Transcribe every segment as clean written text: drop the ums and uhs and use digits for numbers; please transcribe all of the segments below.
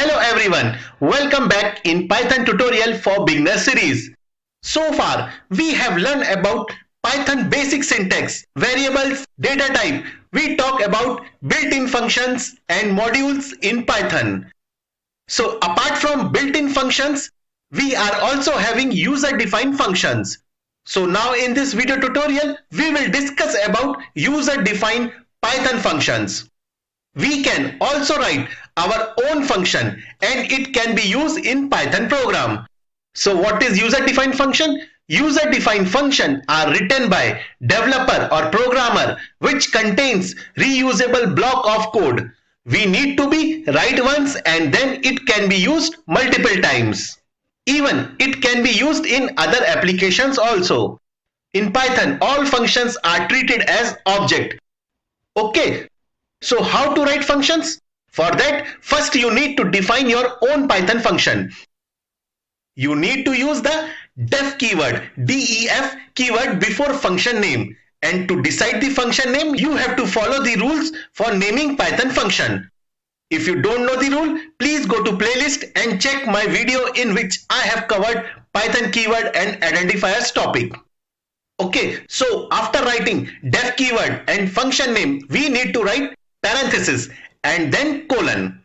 Hello everyone, welcome back in Python tutorial for beginner series. So far, we have learned about Python basic syntax, variables, data type. We talk about built-in functions and modules in Python. So apart from built-in functions, we are also having user-defined functions. So now in this video tutorial, we will discuss about user-defined Python functions. We can also write our own function and it can be used in Python program. So what is user-defined function? User-defined function are written by developer or programmer which contains reusable block of code. We need to be write once and then it can be used multiple times. Even it can be used in other applications also. In Python, all functions are treated as object. Okay. So how to write functions? For that, first you need to define your own Python function. You need to use the def keyword, def keyword before function name. And to decide the function name, you have to follow the rules for naming Python function. If you don't know the rule, please go to playlist and check my video in which I have covered Python keyword and identifiers topic. Okay, so after writing def keyword and function name, we need to write parenthesis and then colon.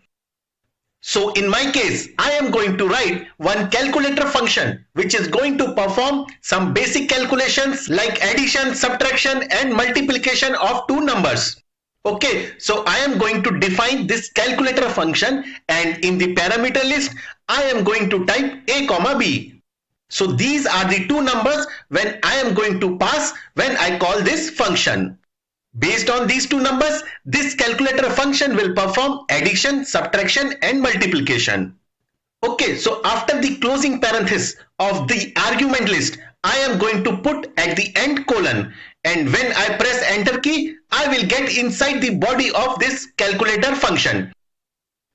So in my case, I am going to write one calculator function which is going to perform some basic calculations like addition, subtraction and multiplication of two numbers. Okay, so I am going to define this calculator function and in the parameter list, I am going to type a comma b. So these are the two numbers when I am going to pass when I call this function. Based on these two numbers, this calculator function will perform addition, subtraction and multiplication. Okay, so after the closing parenthesis of the argument list, I am going to put at the end colon, and when I press enter key, I will get inside the body of this calculator function.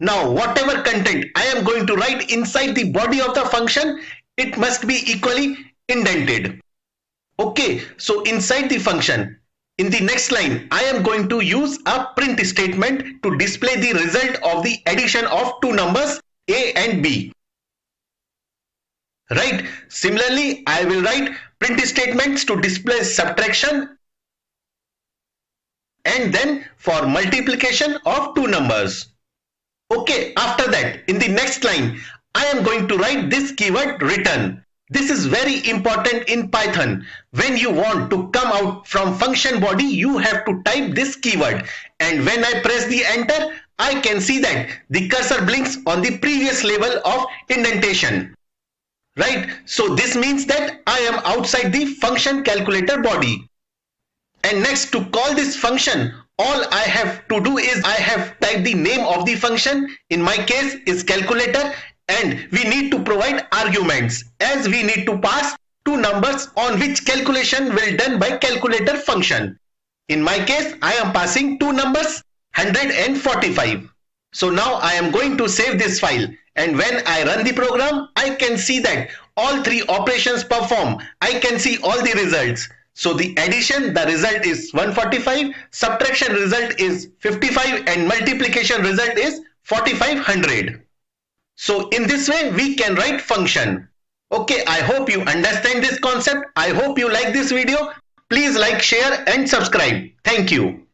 Now whatever content I am going to write inside the body of the function, it must be equally indented. Okay, so inside the function, in the next line, I am going to use a print statement to display the result of the addition of two numbers a and b. Right? Similarly, I will write print statements to display subtraction and then for multiplication of two numbers. Okay, after that, in the next line, I am going to write this keyword return. This is very important in Python. When you want to come out from function body, you have to type this keyword. And when I press the enter, I can see that the cursor blinks on the previous level of indentation. Right? So this means that I am outside the function calculator body. And next, to call this function, all I have to do is I have typed the name of the function. In my case is calculator. And we need to provide arguments as we need to pass two numbers on which calculation will done by calculator function. In my case, I am passing two numbers 100 and 45. So now I am going to save this file and when I run the program, I can see that all three operations perform. I can see all the results. So the addition, the result is 145, subtraction result is 55 and multiplication result is 4500. So in this way, we can write function. Okay, I hope you understand this concept. I hope you like this video. Please like, share and subscribe. Thank you.